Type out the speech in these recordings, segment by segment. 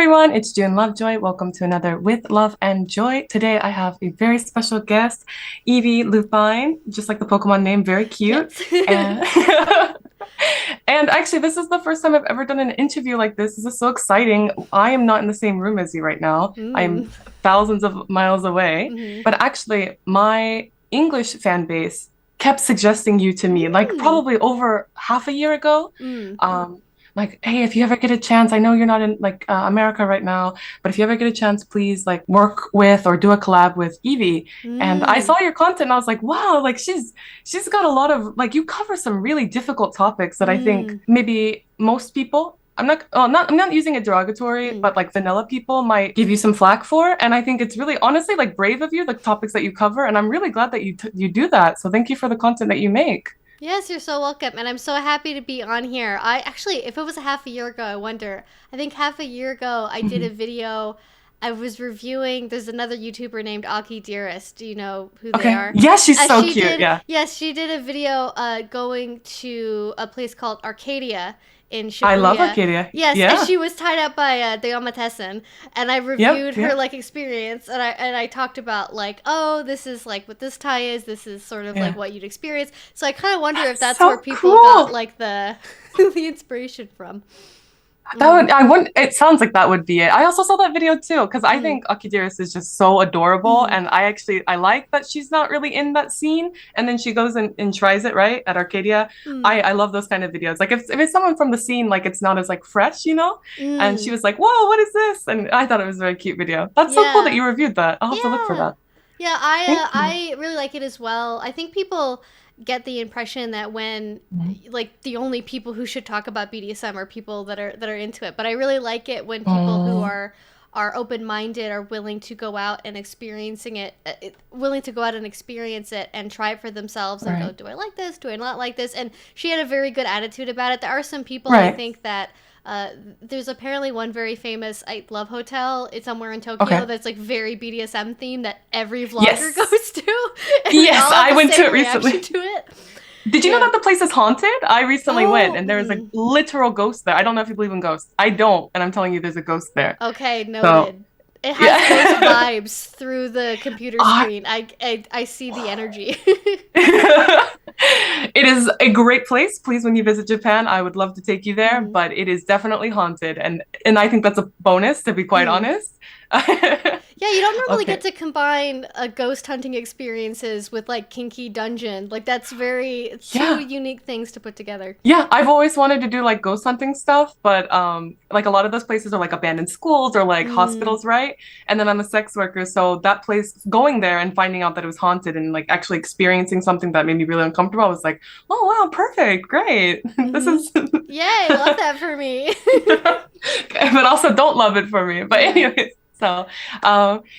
everyone, it's June Lovejoy. Welcome to another With Love and Joy. Today I have a very special guest, Evie Lupine, just like the Pokemon name, very cute. And, and actually, this is the first time I've ever done an interview like this. This is so exciting. I am not in the same room as you right now. I'm thousands of miles away. But actually, my English fan base kept suggesting you to me, like probably over half a year ago. Like, hey, if you ever get a chance, I know you're not in like America right now, but if you ever get a chance, please like work with or do a collab with Evie. And I saw your content and I was like, wow, like she's got a lot of like you cover some really difficult topics that I think maybe most people, I'm not using it derogatory, but like vanilla people might give you some flack for. And I think it's really honestly like brave of you, the topics that you cover, and I'm really glad that you do that. So thank you for the content that you make. Yes, you're so welcome, and I'm so happy to be on here. I actually, if it was a half a year ago, I think half a year ago, I did a video. I was reviewing, there's another YouTuber named Aki Dearest. Do you know who they are? Yeah, she's so cute, yeah. Yes, she did a video going to a place called Arcadia in Shibuya. I love Arcadia. Yes, yeah. And she was tied up by the Yamatessen, and I reviewed her like experience, and I talked about like, oh, this is like what this tie is. This is sort of like what you'd experience. So I kind of wonder if that's so where people got like the the inspiration from. It sounds like that would be it. I also saw that video too, because I think Akidiris is just so adorable, and I like that she's not really in that scene, and then she goes and tries it right at Arcadia. I love those kind of videos. Like if it's someone from the scene, like it's not as like fresh, you know? And she was like, whoa, what is this? And I thought it was a very cute video. That's so cool that you reviewed that. I'll have to look for that. Yeah, I really like it as well. I think people get the impression that when like the only people who should talk about BDSM are people that are into it, but I really like it when people who are open-minded are willing to go out and experience it and try it for themselves and go, do I like this, do I not like this? And she had a very good attitude about it. There are some people I think that there's apparently one very famous love hotel. It's somewhere in Tokyo that's like very BDSM themed that every vlogger goes to. Yes, I went to it recently. To it. Did you know that the place is haunted? I recently went, and there was a literal ghost there. I don't know if you believe in ghosts. I don't, and I'm telling you, there's a ghost there. Okay, noted. It has those vibes through the computer screen. I see the energy. It is a great place. Please, when you visit Japan, I would love to take you there, but it is definitely haunted, and I think that's a bonus, to be quite honest. Yeah, you don't normally get to combine ghost hunting experiences with like kinky dungeon. Like that's two unique things to put together. Yeah, I've always wanted to do like ghost hunting stuff, but like a lot of those places are like abandoned schools or like hospitals, right? And then I'm a sex worker, so that place, going there and finding out that it was haunted and like actually experiencing something that made me really uncomfortable, I was like, oh wow, perfect, great. This is Yay, love that for me. But also don't love it for me. But anyways. So,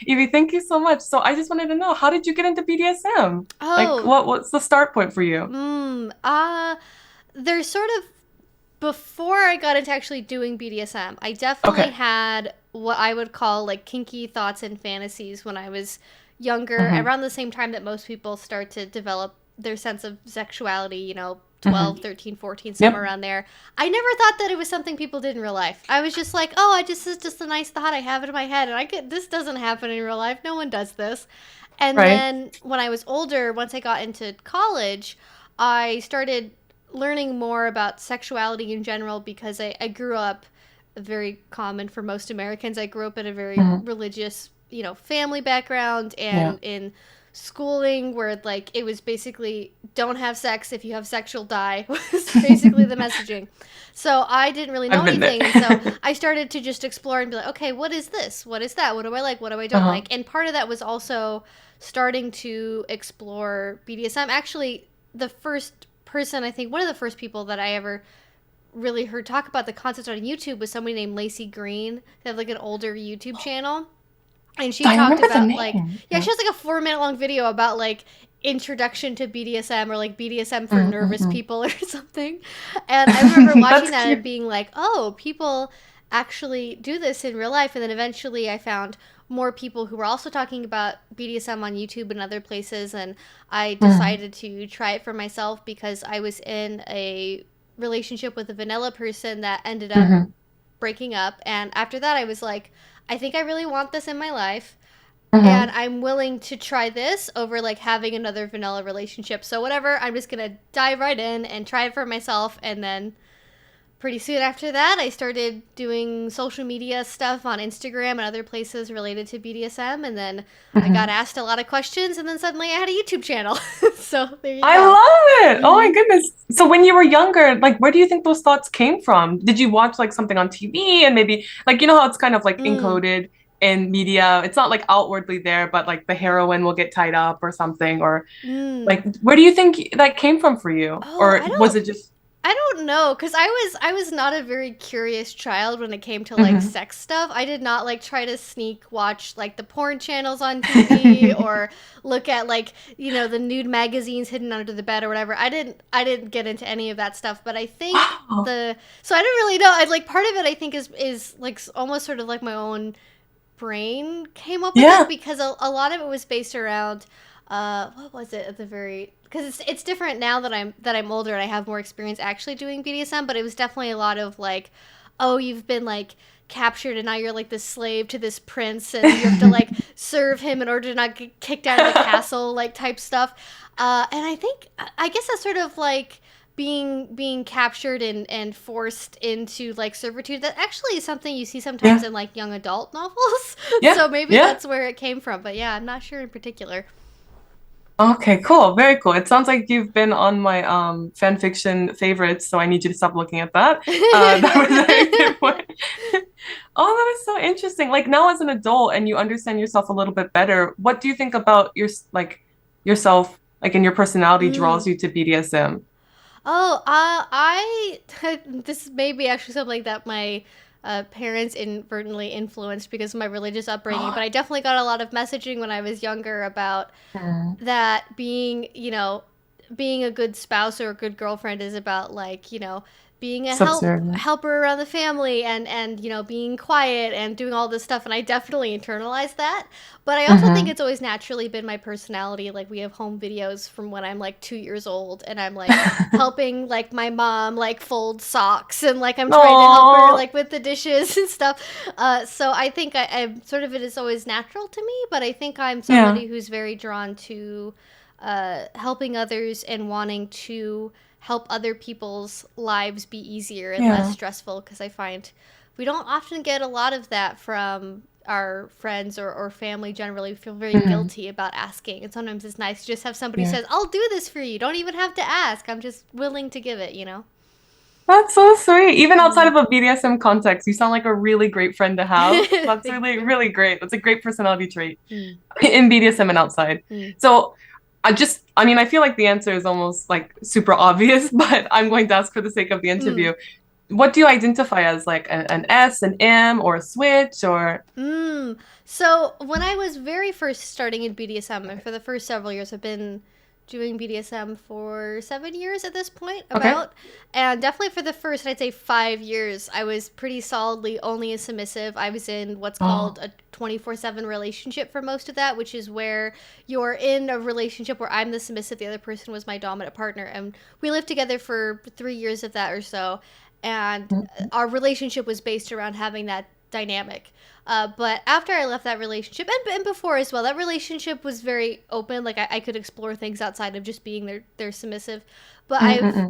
Evie, thank you so much. So I just wanted to know, how did you get into BDSM? Like, what's the start point for you? There's sort of, before I got into actually doing BDSM, I definitely had what I would call like kinky thoughts and fantasies when I was younger, around the same time that most people start to develop their sense of sexuality, you know, 12, 13, 14, somewhere around there. I never thought that it was something people did in real life. I was just like, oh, this is just a nice thought. I have it in my head. And this doesn't happen in real life. No one does this. And then when I was older, once I got into college, I started learning more about sexuality in general because I grew up, very common for most Americans, I grew up in a very religious, you know, family background and in schooling where like it was basically don't have sex, if you have sex you'll die was basically the messaging. So I didn't really know anything, and so I started to just explore and be like, okay, what is this, what is that, what do I like, what do I don't like? And part of that was also starting to explore BDSM. Actually, the first person, I think one of the first people that I ever really heard talk about the concept on YouTube was somebody named Lacey Green. They have like an older YouTube channel. And she talked about like, she has like a 4-minute long video about like introduction to BDSM or like BDSM for nervous people or something. And I remember watching that and being like, oh, people actually do this in real life. And then eventually I found more people who were also talking about BDSM on YouTube and other places. And I decided to try it for myself because I was in a relationship with a vanilla person that ended up breaking up. And after that, I was like, I think I really want this in my life. And I'm willing to try this over like having another vanilla relationship. So whatever, I'm just going to dive right in and try it for myself. And then pretty soon after that, I started doing social media stuff on Instagram and other places related to BDSM. And then I got asked a lot of questions. And then suddenly I had a YouTube channel. So there you go. I love it. Oh my goodness. So when you were younger, like, where do you think those thoughts came from? Did you watch like something on TV and maybe like, you know how it's kind of like encoded in media? It's not like outwardly there, but like the heroine will get tied up or something, or like, where do you think that came from for you? Or was it just... I don't know, because I was not a very curious child when it came to like sex stuff. I did not like try to sneak watch like the porn channels on TV or look at like, you know, the nude magazines hidden under the bed or whatever. I didn't get into any of that stuff, but I think so I don't really know. I like part of it I think is like almost sort of like my own brain came up with it, because a lot of it was based around what was it at the very, because it's different now that I'm older and I have more experience actually doing BDSM, but it was definitely a lot of like, oh, you've been like captured and now you're like the slave to this prince and you have to like serve him in order to not get kicked out of the castle, like type stuff. And I guess that's sort of like being captured and forced into like servitude. That actually is something you see sometimes in like young adult novels. So maybe that's where it came from. But yeah, I'm not sure in particular. Okay, cool. Very cool. It sounds like you've been on my fan fiction favorites, so I need you to stop looking at that. That was a very good point. Oh, that was so interesting. Like now as an adult and you understand yourself a little bit better, what do you think about yourself, like in your personality draws you to BDSM? I this may be actually something that my parents inadvertently influenced because of my religious upbringing, but I definitely got a lot of messaging when I was younger about that being, you know, being a good spouse or a good girlfriend is about like, you know, being a helper around the family and you know, being quiet and doing all this stuff. And I definitely internalized that. But I also think it's always naturally been my personality. Like we have home videos from when I'm like 2 years old and I'm like helping like my mom like fold socks and like I'm trying to help her like with the dishes and stuff. So I think I'm sort of, it is always natural to me, but I think I'm somebody who's very drawn to helping others and wanting to help other people's lives be easier and less stressful, because I find we don't often get a lot of that from our friends or family generally. We feel very guilty about asking, and sometimes it's nice to just have somebody who says, I'll do this for you. You don't even have to ask. I'm just willing to give it, you know? That's so sweet. Even outside of a BDSM context, you sound like a really great friend to have. That's really, really great. That's a great personality trait in BDSM and outside. So I mean, I feel like the answer is almost like super obvious, but I'm going to ask for the sake of the interview. What do you identify as, like an S, an M, or a switch, or? So when I was very first starting in BDSM, and for the first several years, I've been doing BDSM for 7 years at this point, about. And definitely for the first, I'd say 5 years, I was pretty solidly only a submissive. I was in what's called a 24/7 relationship for most of that, which is where you're in a relationship where I'm the submissive, the other person was my dominant partner. And we lived together for 3 years of that or so. And our relationship was based around having that dynamic. But after I left that relationship, and before as well, that relationship was very open. Like I could explore things outside of just being their submissive. But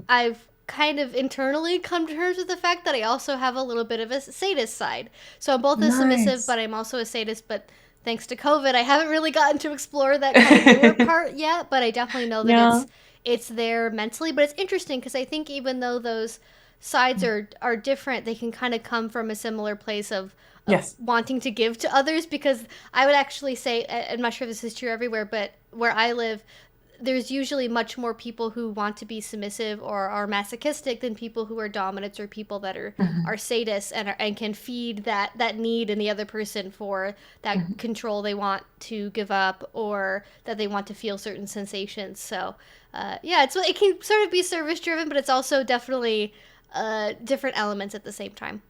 I've kind of internally come to terms with the fact that I also have a little bit of a sadist side. So I'm both a submissive, but I'm also a sadist. But thanks to COVID, I haven't really gotten to explore that kind of newer part yet. But I definitely know that it's there mentally. But it's interesting because I think even though those sides are different, they can kind of come from a similar place of wanting to give to others, because I would actually say, I'm not sure if this is true everywhere, but where I live, there's usually much more people who want to be submissive or are masochistic than people who are dominants or people that are sadists and can feed that need in the other person for that control they want to give up or that they want to feel certain sensations. So it can sort of be service driven, but it's also definitely different elements at the same time.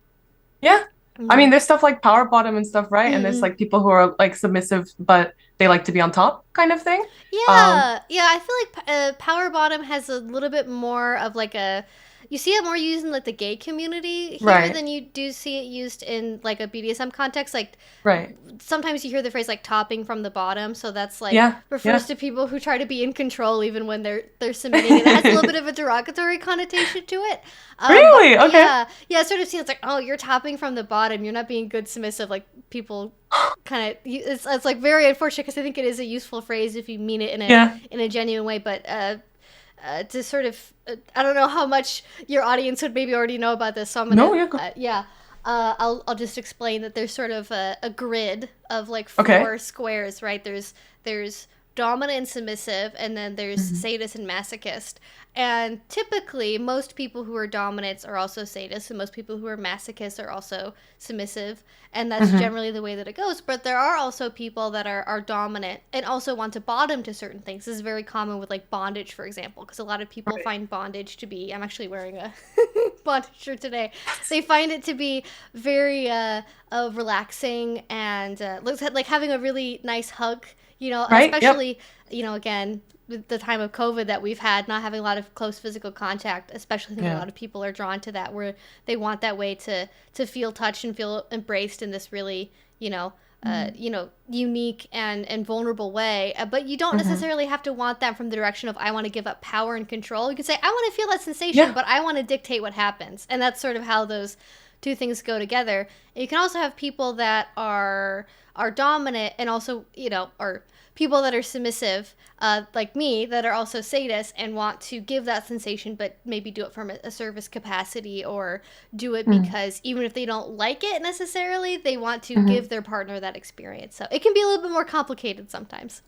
I mean, there's stuff like power bottom and stuff, right? And there's like people who are like submissive, but they like to be on top kind of thing. I feel like power bottom has a little bit more of like a, you see it more used in like the gay community here Right. than you do see it used in like a BDSM context. Like Right. sometimes you hear the phrase like topping from the bottom, so that's like Yeah, refers to people who try to be in control even when they're submitting, and it has a little bit of a derogatory connotation to it. Really? Okay. Yeah, it sort of seems like, oh, you're topping from the bottom, you're not being good submissive. Like people kind of, it's like very unfortunate because I think it is a useful phrase if you mean it in a genuine way, but to sort of, I don't know how much your audience would maybe already know about this, so I'm gonna, I'll just explain that there's sort of a grid of like four squares, right? There's dominant and submissive, and then there's sadist and masochist. And typically, most people who are dominants are also sadists, and most people who are masochists are also submissive. And that's generally the way that it goes. But there are also people that are dominant and also want to bottom to certain things. This is very common with like bondage, for example, because a lot of people find bondage to be, I'm actually wearing a bondage shirt today. They find it to be very relaxing and looks like having a really nice hug, you know, especially, you know, again, with the time of COVID that we've had, not having a lot of close physical contact, especially I think a lot of people are drawn to that, where they want that way to feel touched and feel embraced in this really, you know, unique and vulnerable way. But you don't necessarily have to want that from the direction of, I want to give up power and control. You can say, I want to feel that sensation, but I want to dictate what happens. And that's sort of how those two things go together. And you can also have people that are dominant and also, you know, or people that are submissive, like me, that are also sadists and want to give that sensation, but maybe do it from a service capacity, or do it because even if they don't like it necessarily, they want to give their partner that experience. So it can be a little bit more complicated sometimes.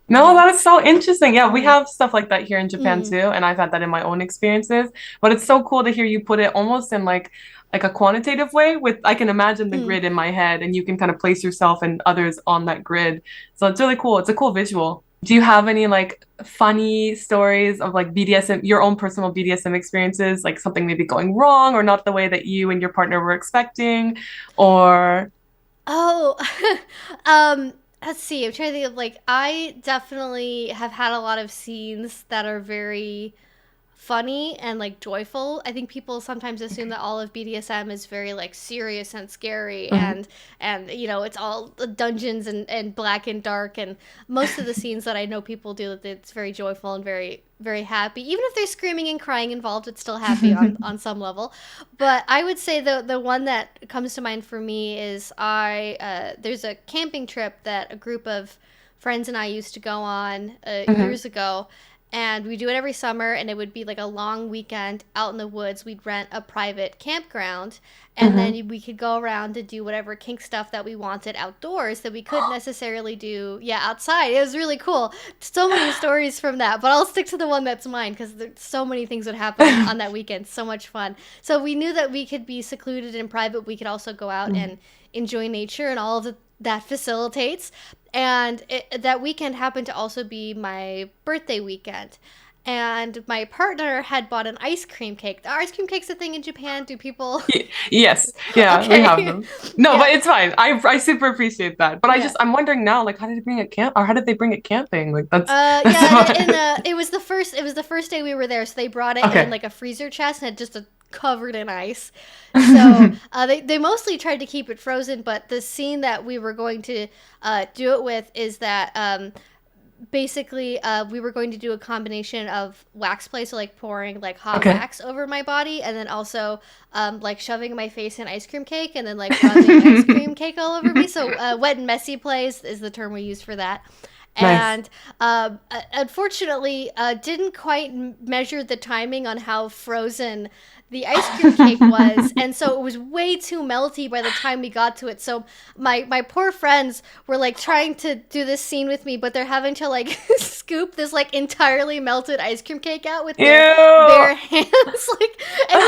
No, that is so interesting. Yeah, we have stuff like that here in Japan too, and I've had that in my own experiences. But it's so cool to hear you put it almost in like a quantitative way. With, I can imagine the grid in my head, and you can kind of place yourself and others on that grid. So it's really cool. It's a cool visual. Do you have any like funny stories of like BDSM, your own personal BDSM experiences, like something maybe going wrong or not the way that you and your partner were expecting, or? Let's see. I'm trying to think of, like, I definitely have had a lot of scenes that are very funny and like joyful. I think people sometimes assume that all of BDSM is very like serious and scary and you know, it's all dungeons and black and dark, and most of the scenes that I know people do, that it's very joyful and very, very happy. Even if there's screaming and crying involved, it's still happy on some level. But I would say the one that comes to mind for me is there's a camping trip that a group of friends and I used to go on years ago. And we do it every summer, and it would be like a long weekend out in the woods. We'd rent a private campground, and then we could go around and do whatever kink stuff that we wanted outdoors that we couldn't necessarily do, outside. It was really cool. So many stories from that, but I'll stick to the one that's mine because so many things would happen on that weekend. So much fun. So we knew that we could be secluded and private. We could also go out and enjoy nature and all of that facilitates. And that weekend happened to also be my birthday weekend. And my partner had bought an ice cream cake. Are ice cream cakes a thing in Japan? Do people? Yes. Yeah, we have them. No, but it's fine. I super appreciate that. But I'm wondering now, like, how did they bring it camping? Like, that's it was the first day we were there, so they brought it in like a freezer chest and it just covered in ice. So they mostly tried to keep it frozen, but the scene that we were going to do it with is that basically we were going to do a combination of wax play, so like pouring like hot wax over my body, and then also like shoving my face in ice cream cake, and then like rubbing ice cream cake all over me. So wet and messy play is the term we use for that. And unfortunately didn't quite measure the timing on how frozen the ice cream cake was, and so it was way too melty by the time we got to it. So my poor friends were like trying to do this scene with me, but they're having to like scoop this like entirely melted ice cream cake out with their bare hands. Like, and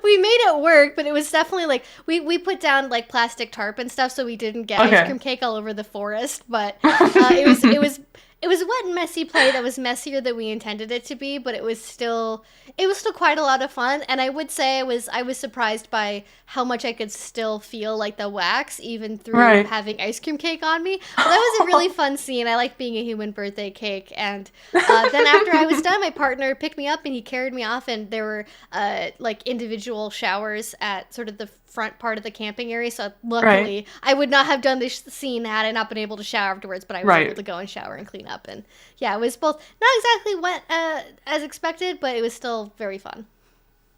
we made it work, but it was definitely like we put down like plastic tarp and stuff so we didn't get ice cream cake all over the forest. But it it was a wet and messy play that was messier than we intended it to be, but it was still quite a lot of fun. And I would say I was surprised by how much I could still feel like the wax even through having ice cream cake on me. But that was a really fun scene. I like being a human birthday cake. And then after I was done, my partner picked me up and he carried me off, and there were like individual showers at sort of the front part of the camping area, so luckily I would not have done this scene had I not been able to shower afterwards, but I was able to go and shower and clean up. And yeah, it was both not exactly wet as expected, but it was still very fun.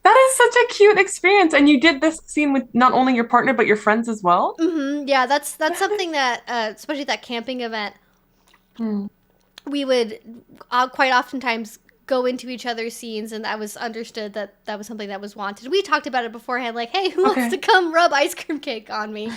That is such a cute experience. And you did this scene with not only your partner but your friends as well? Yeah, that's something that especially that camping event, we would quite oftentimes go into each other's scenes, and that was understood that was something that was wanted. We talked about it beforehand, like, hey, who wants to come rub ice cream cake on me?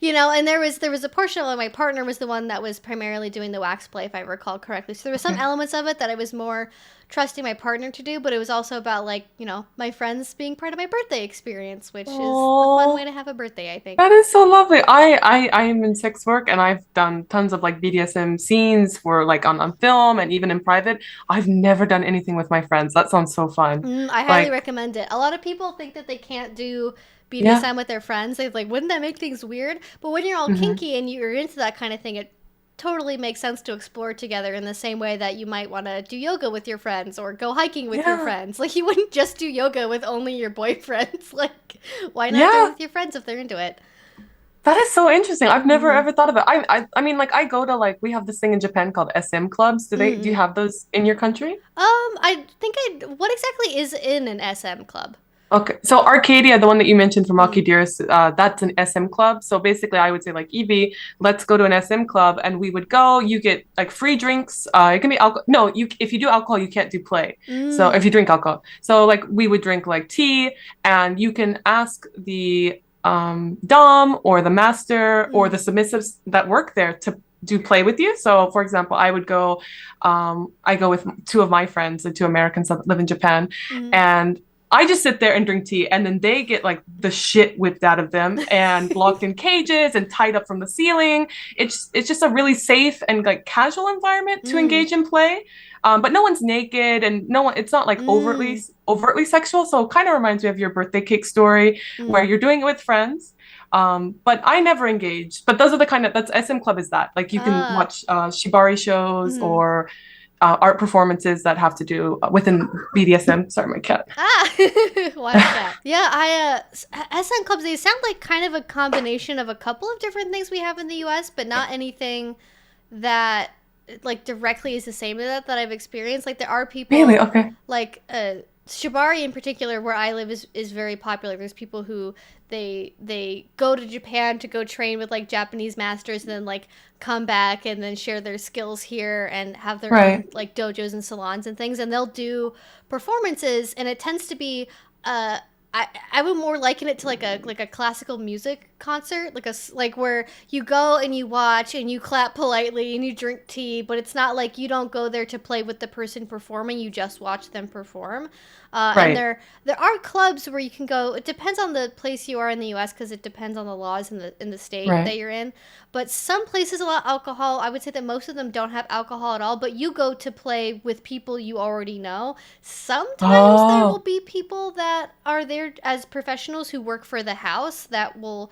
You know, and there was a portion of my partner was the one that was primarily doing the wax play, if I recall correctly. So there were some elements of it that I was more trusting my partner to do, but it was also about, like, you know, my friends being part of my birthday experience, which is a fun way to have a birthday, I think. That is so lovely. I am in sex work, and I've done tons of like BDSM scenes for like on film and even in private. I've never done anything with my friends. That sounds so fun. I highly recommend it. A lot of people think that they can't do BDSM with their friends. They're like, wouldn't that make things weird? But when you're all kinky and you're into that kind of thing, it totally makes sense to explore together in the same way that you might want to do yoga with your friends or go hiking with your friends. Like, you wouldn't just do yoga with only your boyfriends. Like, why not do it with your friends if they're into it? That is so interesting. I've never ever thought of it. I mean, like, I go to, like, we have this thing in Japan called SM clubs. Do you have those in your country? I think what exactly is in an SM club? Okay, so Arcadia, the one that you mentioned from Aki Dearest, that's an SM club. So basically, I would say, like, Evie, let's go to an SM club, and we would go. You get like free drinks. It can be alcohol. No, if you do alcohol, you can't do play. So if you drink alcohol, so like we would drink like tea, and you can ask the dom or the master or the submissives that work there to do play with you. So for example, I would go. I go with two of my friends, the two Americans that live in Japan, and I just sit there and drink tea, and then they get like the shit whipped out of them and locked in cages and tied up from the ceiling. It's just a really safe and like casual environment to engage in play. But no one's naked, and it's not like overtly sexual. So it kind of reminds me of your birthday cake story where you're doing it with friends. But I never engaged. But those are that's SM Club is that. Like you can watch shibari shows or art performances that have to do within BDSM. Sorry, my cat. Wild cat. Yeah, SM clubs, they sound like kind of a combination of a couple of different things we have in the US, but not anything that like directly is the same as that I've experienced. Like there are people like shibari in particular, where I live, is very popular. There's people who they go to Japan to go train with like Japanese masters and then like come back and then share their skills here and have their own like dojos and salons and things, and they'll do performances, and it tends to be I would more liken it to like a classical music concert, like where you go and you watch and you clap politely and you drink tea, but it's not like you don't go there to play with the person performing, you just watch them perform. And there are clubs where you can go. It depends on the place you are in the U.S. because it depends on the laws in the state that you're in. But some places allow alcohol. I would say that most of them don't have alcohol at all. But you go to play with people you already know. Sometimes there will be people that are there as professionals who work for the house that will,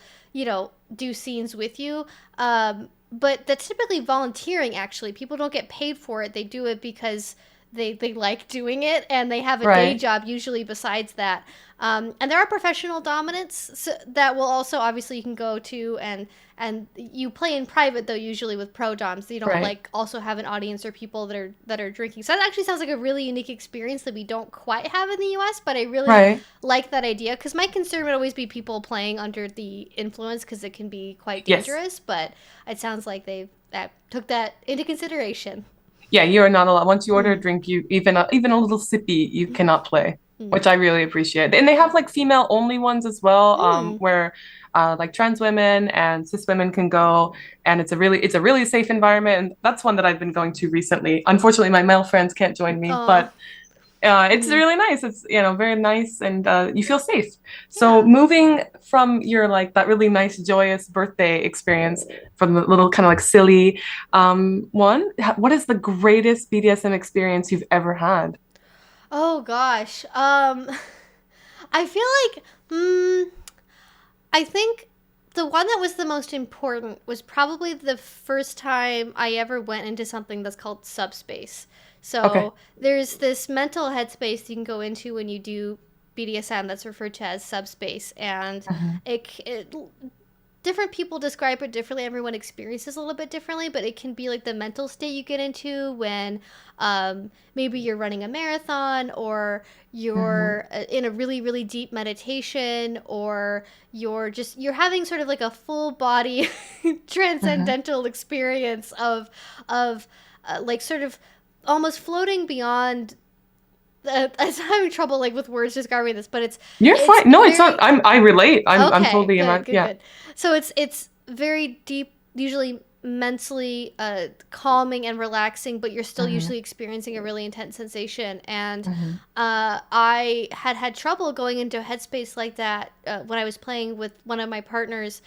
do scenes with you. But that's typically volunteering. Actually, people don't get paid for it. They do it because they like doing it, and they have a day job usually besides that. And there are professional dominants that will also, obviously, you can go to, and you play in private, though, usually with pro doms. So you don't like also have an audience or people that are drinking. So that actually sounds like a really unique experience that we don't quite have in the U.S., but I really like that idea, because my concern would always be people playing under the influence, because it can be quite dangerous, but it sounds like they took that into consideration. Yeah, you are not allowed. Once you order a drink, you even a little sippy, you cannot play, which I really appreciate. And they have like female only ones as well, where like trans women and cis women can go, and it's a really safe environment. And that's one that I've been going to recently. Unfortunately, my male friends can't join me, but It's really nice. It's, very nice, and you feel safe. So moving from your like that really nice, joyous birthday experience from the little kind of like silly one, what is the greatest BDSM experience you've ever had? Oh gosh. I feel like I think the one that was the most important was probably the first time I ever went into something that's called subspace. So there's this mental headspace you can go into when you do BDSM that's referred to as subspace, and it different people describe it differently. Everyone experiences a little bit differently, but it can be like the mental state you get into when maybe you're running a marathon, or you're in a really, really deep meditation, or you're having sort of like a full body transcendental experience of like sort of almost floating beyond. I'm having trouble like with words describing this, but it's fine. No, it's not. I relate. I'm totally good. So it's very deep, usually mentally calming and relaxing, but you're still usually experiencing a really intense sensation. And I had trouble going into a headspace like that when I was playing with one of my partners.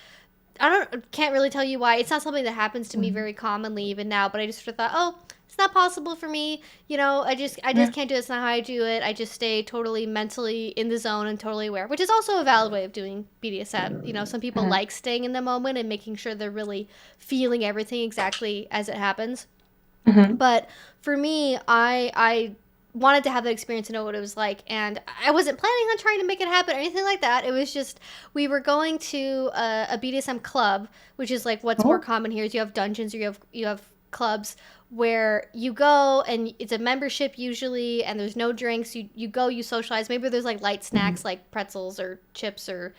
Can't really tell you why. It's not something that happens to me very commonly even now, but I just sort of thought, oh, it's not possible for me. I just can't do it. It's not how I do it. I just stay totally mentally in the zone and totally aware, which is also a valid way of doing BDSM. Some people like staying in the moment and making sure they're really feeling everything exactly as it happens. But for me, I wanted to have that experience to know what it was like, and I wasn't planning on trying to make it happen or anything like that. It was just we were going to a BDSM club, which is like what's more common here is you have dungeons or you have clubs where you go and it's a membership usually, and there's no drinks. You go, you socialize. Maybe there's like light snacks like pretzels or chips or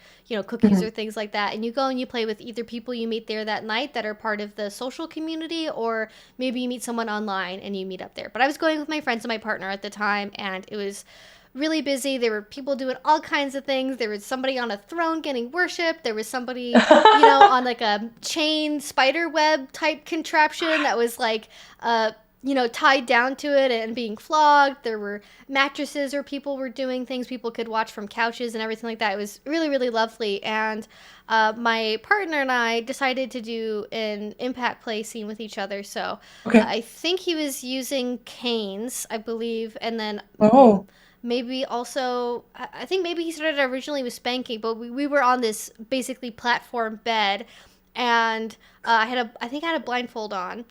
cookies or things like that, and you go and you play with either people you meet there that night that are part of the social community, or maybe you meet someone online and you meet up there. But I was going with my friends and my partner at the time, and it was really busy. There were people doing all kinds of things. There was somebody on a throne getting worshipped. There was somebody, on like a chain spider web type contraption that was like, tied down to it and being flogged. There were mattresses where people were doing things people could watch from couches and everything like that. It was really, really lovely. And my partner and I decided to do an impact play scene with each other. So I think he was using canes, I believe, and then maybe also, I think maybe he started originally with spanking, but we were on this basically platform bed, and I think I had a blindfold on,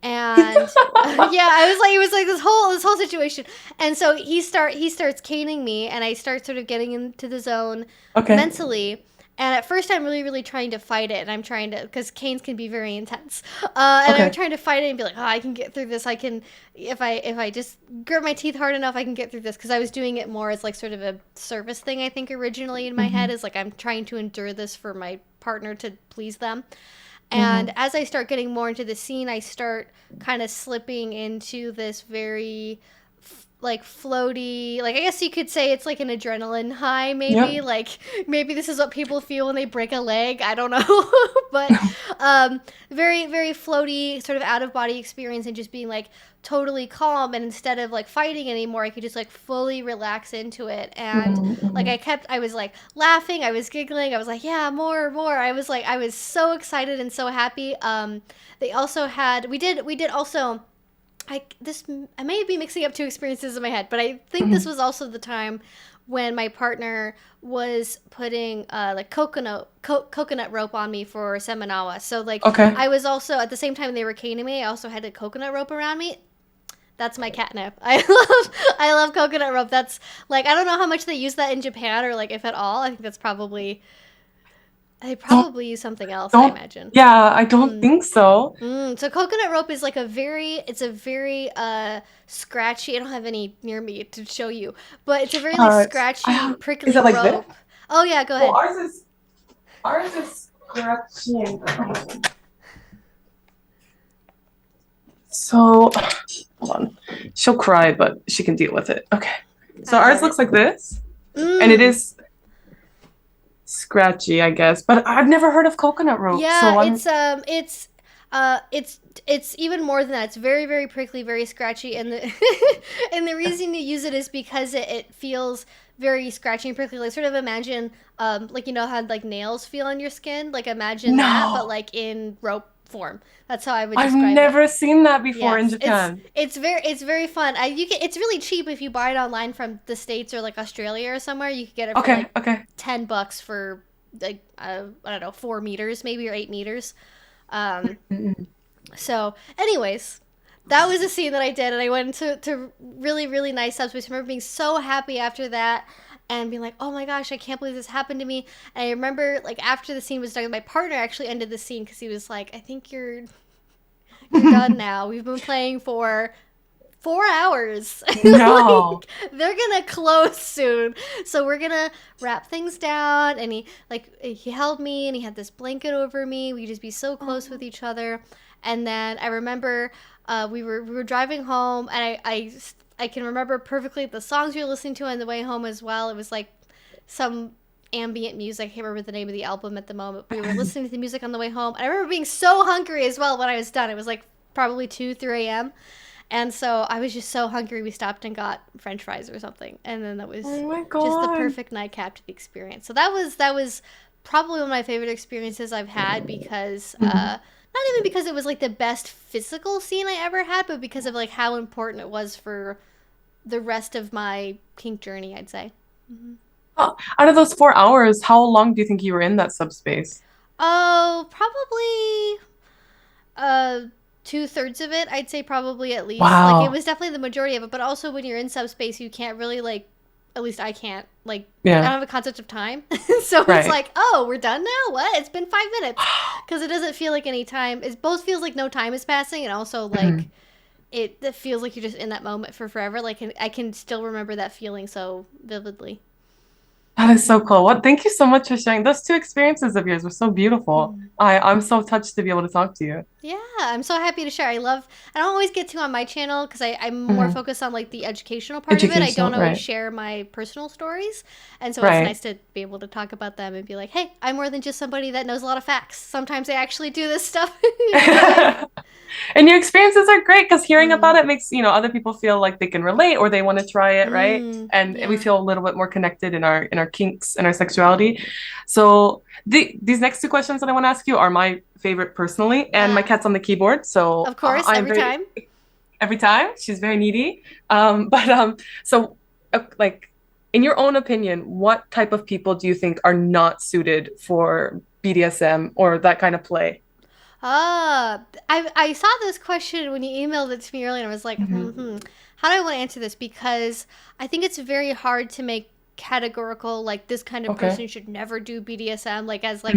and it was like this whole situation, and so he starts caning me, and I start sort of getting into the zone mentally. And at first, I'm really, really trying to fight it, and I'm trying to, because canes can be very intense. And I'm trying to fight it and be like, oh, I can get through this. I can, if I just grit my teeth hard enough, I can get through this. Because I was doing it more as like sort of a service thing, I think, originally in my head, is like I'm trying to endure this for my partner to please them. And as I start getting more into the scene, I start kind of slipping into this very like floaty, like I guess you could say it's like an adrenaline high, maybe. Like maybe this is what people feel when they break a leg, I don't know. But very, very floaty, sort of out of body experience, and just being like totally calm, and instead of like fighting anymore, I could just like fully relax into it. And like I was like laughing, I was giggling, I was like, yeah, more. I was so excited and so happy. They also had, we did also, I may be mixing up two experiences in my head, but I think this was also the time when my partner was putting like coconut rope on me for Seminawa. So like I was also, at the same time they were caning me, I also had a coconut rope around me. That's my catnip. I love coconut rope. That's like, I don't know how much they use that in Japan, or like if at all. I think that's probably, they probably use something else, I imagine. Yeah, I don't think so. So coconut rope is like a very scratchy, I don't have any near me to show you, but it's a very like scratchy, prickly is it like rope. This? Oh yeah, go ahead. Well, ours is scratchy. So, hold on. She'll cry, but she can deal with it. Okay. So ours looks like this, and it is scratchy, I guess, but I've never heard of coconut rope. Yeah, so it's It's even more than that. It's very, very prickly, very scratchy, and the and the reason you use it is because it feels very scratchy and prickly. Like sort of imagine, like you know how like nails feel on your skin. Like imagine that, but like in rope form. That's how I would describe it. I've never seen that before in Japan. It's very fun. It's really cheap if you buy it online from the States or like Australia or somewhere. You could get it for like $10 for like I don't know 4 meters maybe or 8 meters. So anyways, that was a scene that I did, and I went to really, really nice subspace. I remember being so happy after that and being like, oh my gosh, I can't believe this happened to me. And I remember like after the scene was done, my partner actually ended the scene because he was like, I think you're done now. We've been playing for 4 hours. No. Like, they're gonna close soon, so we're gonna wrap things down. And he held me and he had this blanket over me. We'd just be so close with each other. And then I remember we were driving home, and I can remember perfectly the songs we were listening to on the way home as well. It was like some ambient music. I can't remember the name of the album at the moment. We were listening to the music on the way home. And I remember being so hungry as well when I was done. It was like probably 2-3 a.m. And so I was just so hungry. We stopped and got French fries or something. And then that was just the perfect nightcap to the experience. So that was probably one of my favorite experiences I've had because not even because it was like the best physical scene I ever had, but because of like how important it was for the rest of my kink journey, I'd say. Out of those 4 hours, how long do you think you were in that subspace? Oh, probably 2/3 of it. I'd say probably at least. Wow. Like it was definitely the majority of it, but also when you're in subspace, you can't really like. At least I can't. Like, I don't have a concept of time. So it's like, oh, we're done now? What? It's been 5 minutes. Because it doesn't feel like any time. It both feels like no time is passing, and also, like, it feels like you're just in that moment for forever. Like, I can still remember that feeling so vividly. That is so cool. Well, thank you so much for sharing. Those 2 experiences of yours were so beautiful. I'm so touched to be able to talk to you. Yeah, I'm so happy to share. I don't always get to on my channel because I'm more focused on like the educational part of it. I don't always share my personal stories. And so it's nice to be able to talk about them and be like, hey, I'm more than just somebody that knows a lot of facts. Sometimes I actually do this stuff. And your experiences are great because hearing about it makes, other people feel like they can relate or they want to try it, right? And we feel a little bit more connected in our kinks and our sexuality. So these next 2 questions that I want to ask you are my favorite personally, and my cat's on the keyboard. So of course, every time she's very needy. So like in your own opinion, what type of people do you think are not suited for BDSM or that kind of play? I saw this question when you emailed it to me earlier, and I was like, how do I want to answer this? Because I think it's very hard to make categorical, like this kind of person should never do BDSM, like as like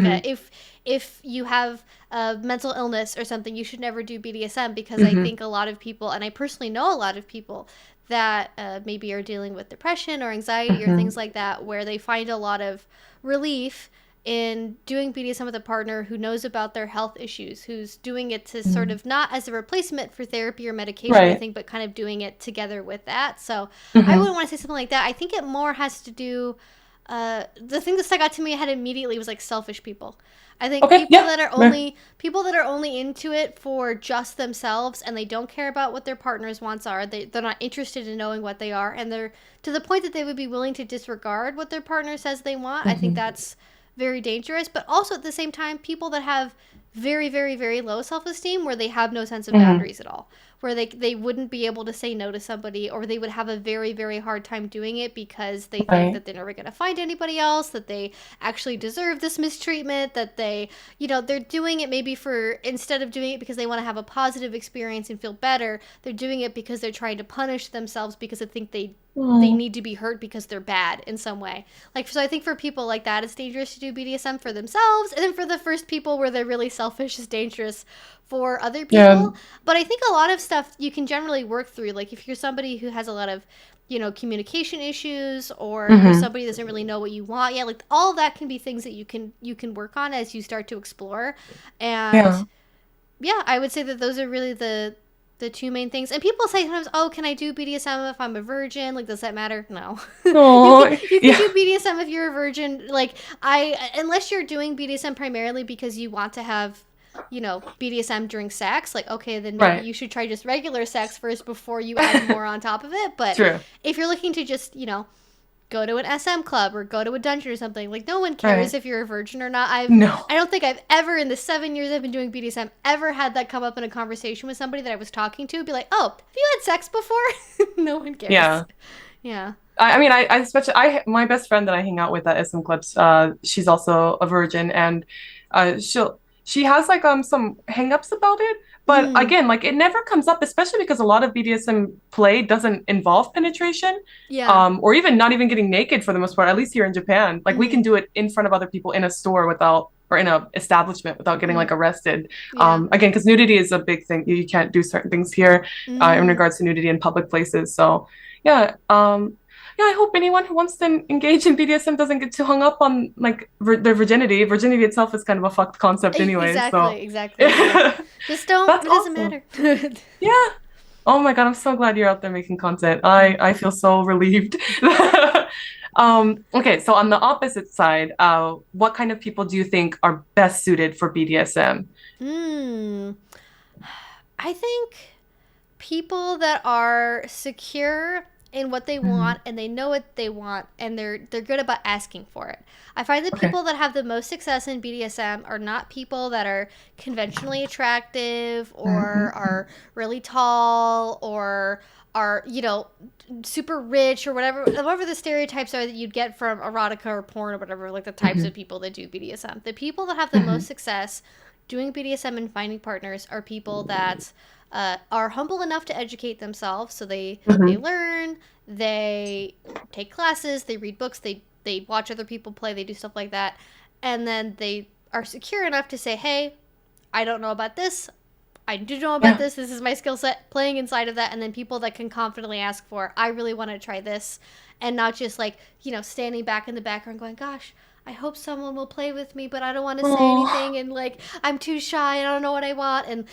if you have a mental illness or something, you should never do BDSM, because I think a lot of people, and I personally know a lot of people that maybe are dealing with depression or anxiety or things like that, where they find a lot of relief in doing BDSM with a partner who knows about their health issues, who's doing it to sort of not as a replacement for therapy or medication, I think, but kind of doing it together with that. So I wouldn't want to say something like that. I think it more has to do, the thing that stuck out to me head immediately was like selfish people. I think people that are only into it for just themselves, and they don't care about what their partner's wants are. They're not interested in knowing what they are, and they're to the point that they would be willing to disregard what their partner says they want. I think that's very dangerous. But also at the same time, people that have very, very, very low self-esteem, where they have no sense of boundaries at all, where they wouldn't be able to say no to somebody, or they would have a very, very hard time doing it because they think that they're never going to find anybody else, that they actually deserve this mistreatment, that they, they're doing it maybe instead of doing it because they want to have a positive experience and feel better, they're doing it because they're trying to punish themselves because they think they need to be hurt because they're bad in some way. Like, so I think for people like that, it's dangerous to do BDSM for themselves. And then for the first people where they're really selfish, it's dangerous for other people. Yeah. But I think a lot of stuff you can generally work through. Like if you're somebody who has a lot of, communication issues, or you're somebody who doesn't really know what you want. Yeah. Like all of that can be things that you can work on as you start to explore. And yeah, I would say that those are really the 2 main things. And people say sometimes, oh, can I do BDSM if I'm a virgin? Like, does that matter? No. You can do BDSM if you're a virgin. Like, unless you're doing BDSM primarily because you want to have BDSM during sex, like, okay, then maybe you should try just regular sex first before you add more on top of it. But if you're looking to just, go to an SM club or go to a dungeon or something, like, no one cares if you're a virgin or not. I don't think I've ever, in the 7 years I've been doing BDSM, ever had that come up in a conversation with somebody that I was talking to, be like, oh, have you had sex before? No one cares. Yeah. I mean, I especially my best friend that I hang out with at SM clubs, she's also a virgin, and she has like some hangups about it, but again, like, it never comes up, especially because a lot of BDSM play doesn't involve penetration, or even not even getting naked for the most part, at least here in Japan. Like, we can do it in front of other people in a store without, or in a establishment without getting like arrested. Again, because nudity is a big thing. You can't do certain things here in regards to nudity in public places. So yeah, I hope anyone who wants to engage in BDSM doesn't get too hung up on like their virginity. Virginity itself is kind of a fucked concept anyway. Exactly. Just don't. It doesn't matter. Yeah. Oh my God, I'm so glad you're out there making content. I feel so relieved. Okay, so on the opposite side, what kind of people do you think are best suited for BDSM? I think people that are secure in what they want, and they know what they want, and they're good about asking for it. I find that people that have the most success in BDSM are not people that are conventionally attractive or are really tall or are, super rich or whatever the stereotypes are that you'd get from erotica or porn or whatever, like the types of people that do BDSM. The people that have the most success doing BDSM and finding partners are people that are humble enough to educate themselves. So they learn, they take classes, they read books, they watch other people play, they do stuff like that. And then they are secure enough to say, hey, I don't know about this. I do know about this. This is my skill set, playing inside of that. And then people that can confidently ask for, I really want to try this. And not just like, standing back in the background going, gosh, I hope someone will play with me, but I don't want to say anything, and like, I'm too shy and I don't know what I want. And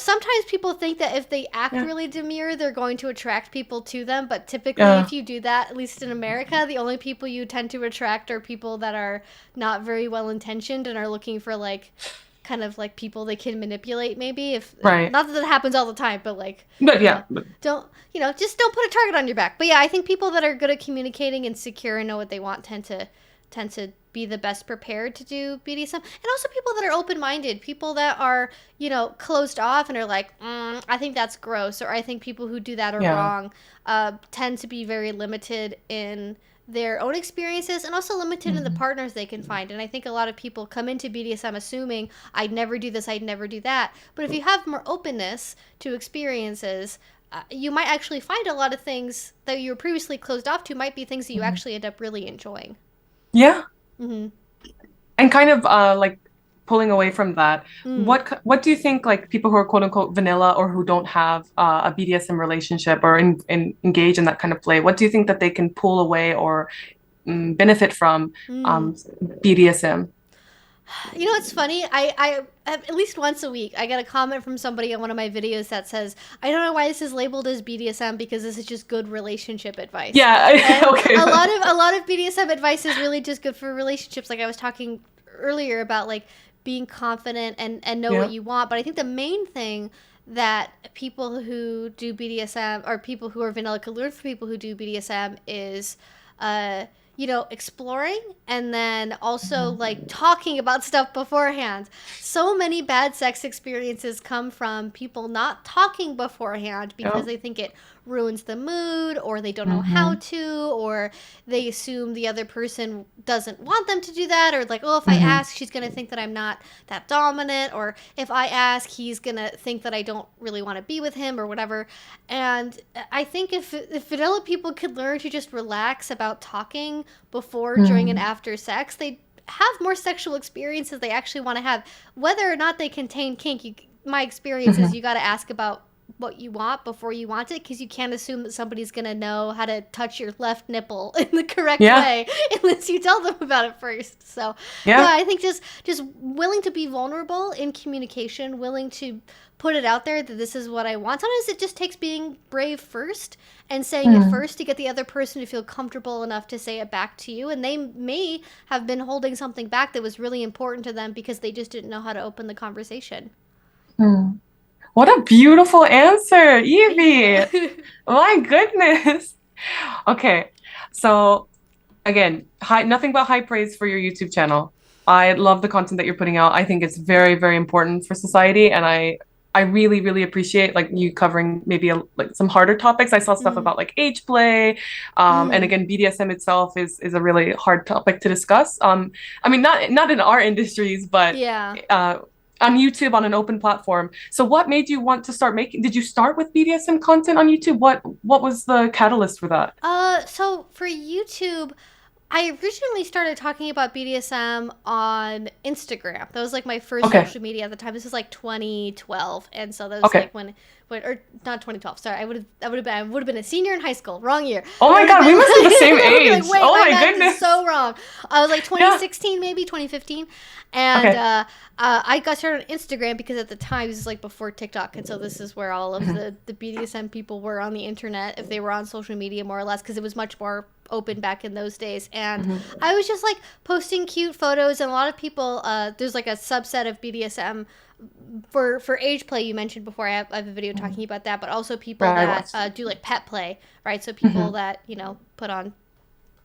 sometimes people think that if they act really demure, they're going to attract people to them, but typically if you do that, at least in America, the only people you tend to attract are people that are not very well intentioned and are looking for like kind of like people they can manipulate, maybe, if not that it happens all the time, but like, don't just don't put a target on your back. But yeah, I think people that are good at communicating and secure and know what they want tend to be the best prepared to do BDSM. And also people that are open-minded, people that are, closed off and are like, I think that's gross, or I think people who do that are wrong, tend to be very limited in their own experiences and also limited in the partners they can find. And I think a lot of people come into BDSM assuming, I'd never do this, I'd never do that. But if you have more openness to experiences, you might actually find a lot of things that you were previously closed off to might be things that you actually end up really enjoying. Yeah. And kind of like pulling away from that, what do you think, like, people who are quote unquote vanilla or who don't have a BDSM relationship or engage in that kind of play, what do you think that they can pull away or benefit from BDSM? It's funny. I at least once a week, I get a comment from somebody on one of my videos that says, I don't know why this is labeled as BDSM because this is just good relationship advice. Yeah, okay. A lot of BDSM advice is really just good for relationships. Like I was talking earlier about like being confident and know what you want. But I think the main thing that people who do BDSM or people who are vanilla could learn from people who do BDSM is exploring, and then also like talking about stuff beforehand. So many bad sex experiences come from people not talking beforehand because they think it ruins the mood, or they don't know how to, or they assume the other person doesn't want them to do that, or like, oh, if I ask, she's going to think that I'm not that dominant, or if I ask, he's going to think that I don't really want to be with him or whatever. And I think if vanilla people could learn to just relax about talking before, during, and after sex, they'd have more sexual experiences they actually want to have. Whether or not they contain kink, my experience is you got to ask about what you want before you want it, because you can't assume that somebody's going to know how to touch your left nipple in the correct way unless you tell them about it first. So yeah, I think just willing to be vulnerable in communication, willing to put it out there that this is what I want. Sometimes it just takes being brave first and saying it first to get the other person to feel comfortable enough to say it back to you. And they may have been holding something back that was really important to them because they just didn't know how to open the conversation. What a beautiful answer, Evie. My goodness. Okay, so again, nothing but high praise for your YouTube channel. I love the content that you're putting out. I think it's very, very important for society, and I really, really appreciate like you covering maybe like some harder topics. I saw stuff about like age play, and again, BDSM itself is a really hard topic to discuss. I mean, not in our industries, but on YouTube, on an open platform. So what made you want to start making? Did you start with BDSM content on YouTube? What was the catalyst for that? So for YouTube, I originally started talking about BDSM on Instagram. That was like my first social media at the time. This was like 2012, and so that was like when or not 2012. Sorry, I would have been a senior in high school. Wrong year. Oh my god, we must have the same age. Like, wait, oh my my goodness, so wrong. I was like 2016, maybe 2015, and I got started on Instagram because at the time this is like before TikTok, and so this is where all of the BDSM people were on the internet, if they were on social media more or less, because it was much more open back in those days. And I was just like posting cute photos, and a lot of people there's like a subset of BDSM for age play you mentioned before. I have a video talking about that, but also people that do like pet play, right? So people that, you know, put on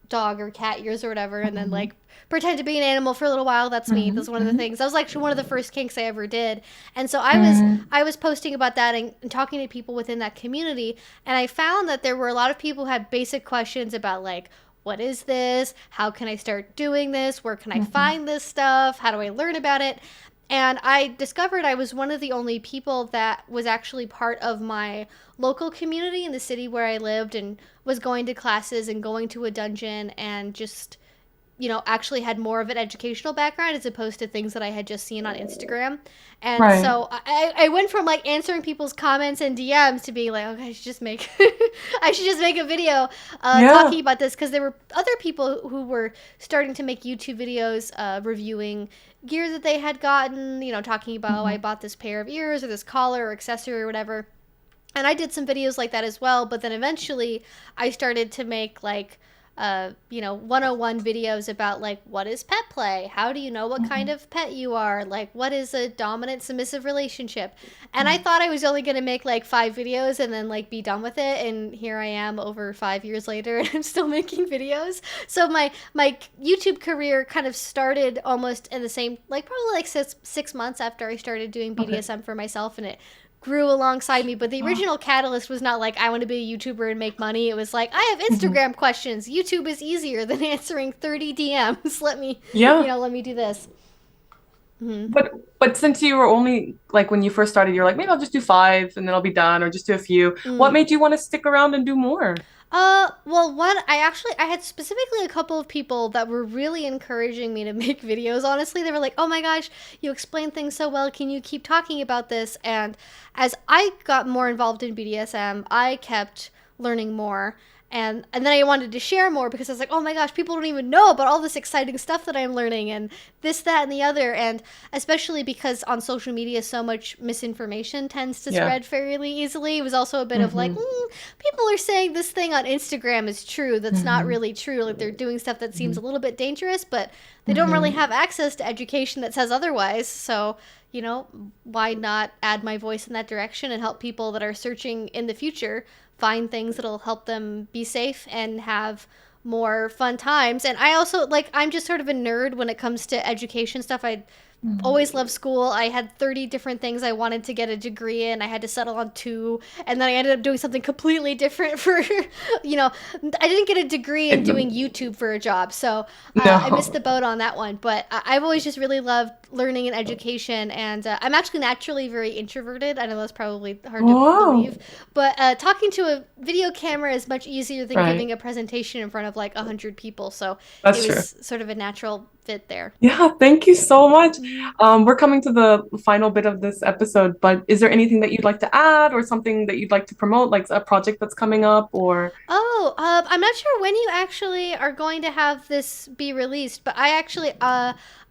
dog or cat ears or whatever, and then like pretend to be an animal for a little while. That's me. That's one of the things. That was actually one of the first kinks I ever did. And so I was posting about that and talking to people within that community, and I found that there were a lot of people who had basic questions about like, what is this? How can I start doing this? Where can I find this stuff? How do I learn about it? And I discovered I was one of the only people that was actually part of my local community in the city where I lived, and was going to classes and going to a dungeon, and just, you know, actually had more of an educational background as opposed to things that I had just seen on Instagram. And so I went from like answering people's comments and DMs to being like, okay, I should just make a video talking about this, because there were other people who were starting to make YouTube videos reviewing gear that they had gotten, you know, talking about, oh, I bought this pair of ears or this collar or accessory or whatever. And I did some videos like that as well, but then eventually I started to make like you know, 101 videos about like, what is pet play? How do you know what kind of pet you are? Like, what is a dominant submissive relationship? And I thought I was only going to make like 5 videos and then like be done with it. And here I am over 5 years later, and I'm still making videos. So my YouTube career kind of started almost in the same, like probably like 6 months after I started doing BDSM for myself, and it grew alongside me. But the original catalyst was not like, I want to be a YouTuber and make money. It was like, I have Instagram questions. YouTube is easier than answering 30 DMs. Let me, you know, let me do this. But since you were only like, when you first started, you're like, maybe I'll just do 5 and then I'll be done, or just do a few. What made you want to stick around and do more? Well, I had specifically a couple of people that were really encouraging me to make videos. Honestly, they were like, oh my gosh, you explain things so well. Can you keep talking about this? And as I got more involved in BDSM, I kept learning more. And then I wanted to share more, because I was like, oh my gosh, people don't even know about all this exciting stuff that I'm learning, and this, that, and the other. And especially because on social media, so much misinformation tends to spread fairly easily. It was also a bit of like, people are saying this thing on Instagram is true. That's not really true. Like, they're doing stuff that seems a little bit dangerous, but they don't really have access to education that says otherwise. So, you know, why not add my voice in that direction and help people that are searching in the future find things that'll help them be safe and have more fun times. And I also, like, I'm just sort of a nerd when it comes to education stuff. I always loved school. I had 30 different things I wanted to get a degree in. I had to settle on 2, and then I ended up doing something completely different for, you know, I didn't get a degree in doing YouTube for a job. So I missed the boat on that one. But I've always just really loved learning and education, and I'm actually naturally very introverted. I know that's probably hard to believe, but talking to a video camera is much easier than giving a presentation in front of like 100 people. So it was sort of a natural fit there. Yeah, thank you so much. We're coming to the final bit of this episode, but is there anything that you'd like to add or something that you'd like to promote, like a project that's coming up or? I'm not sure when you actually are going to have this be released, but I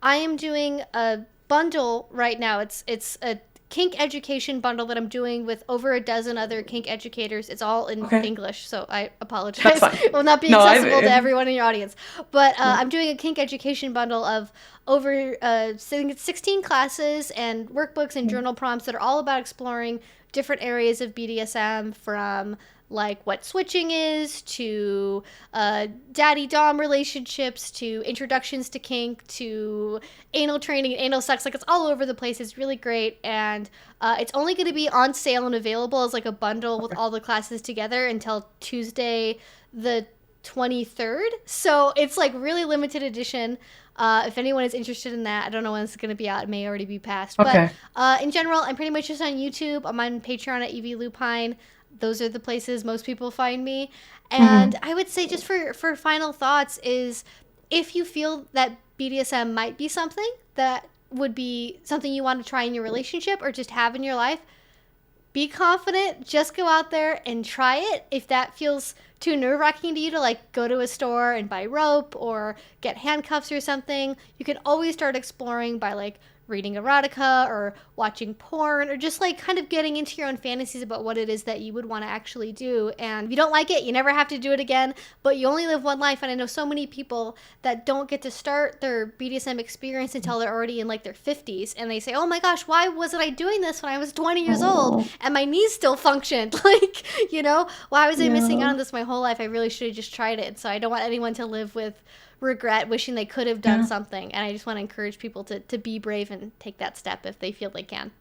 am doing a bundle right now. It's a kink education bundle that I'm doing with over a dozen other kink educators. It's all in English, so I apologize. It will not be accessible to everyone in your audience. But I'm doing a kink education bundle of over 16 classes and workbooks and journal prompts that are all about exploring different areas of BDSM, from like what switching is, to daddy-dom relationships, to introductions to kink, to anal training and anal sex. Like, it's all over the place. It's really great. And it's only going to be on sale and available as like a bundle with all the classes together until Tuesday the 23rd. So it's like really limited edition. If anyone is interested in that, I don't know when it's going to be out. It may already be past. But in general, I'm pretty much just on YouTube. I'm on Patreon at Evie Lupine. Those are the places most people find me. And I would say, just for final thoughts, is if you feel that BDSM might be something that would be something you want to try in your relationship or just have in your life, be confident. Just go out there and try it. If that feels too nerve-wracking to you to like go to a store and buy rope or get handcuffs or something, you can always start exploring by like reading erotica or watching porn, or just like kind of getting into your own fantasies about what it is that you would want to actually do. And if you don't like it, you never have to do it again, but you only live one life. And I know so many people that don't get to start their BDSM experience until they're already in like their 50s, and they say, oh my gosh, why wasn't I doing this when I was 20 years old and my knees still functioned? Like, you know, why was I missing out on this my whole life? I really should have just tried it. So I don't want anyone to live with regret, wishing they could have done something. And I just want to encourage people to be brave and take that step if they feel they can.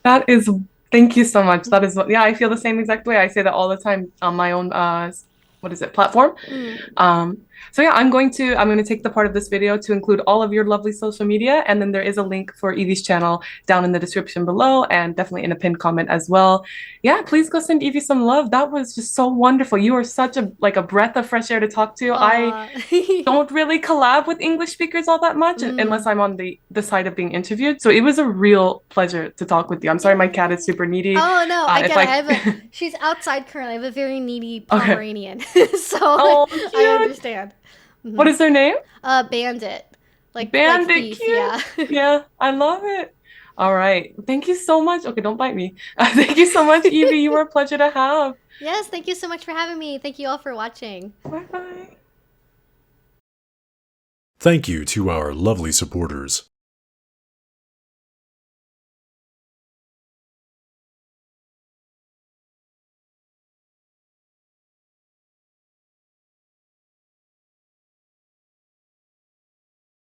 Thank you so much. That is I feel the same exact way. I say that all the time on my own platform. So yeah, I'm going to take the part of this video to include all of your lovely social media, and then there is a link for Evie's channel down in the description below, and definitely in a pinned comment as well. Yeah, please go send Evie some love. That was just so wonderful. You are such a breath of fresh air to talk to. I don't really collab with English speakers all that much unless I'm on the side of being interviewed. So it was a real pleasure to talk with you. I'm sorry, my cat is super needy. Oh no, I get it. She's outside currently. I have a very needy Pomeranian, so I understand. What is their name? Bandit. Bandit, like thief, cute. Yeah, I love it. All right. Thank you so much. Okay, don't bite me. Thank you so much, Evie. You were a pleasure to have. Yes, thank you so much for having me. Thank you all for watching. Bye-bye. Thank you to our lovely supporters.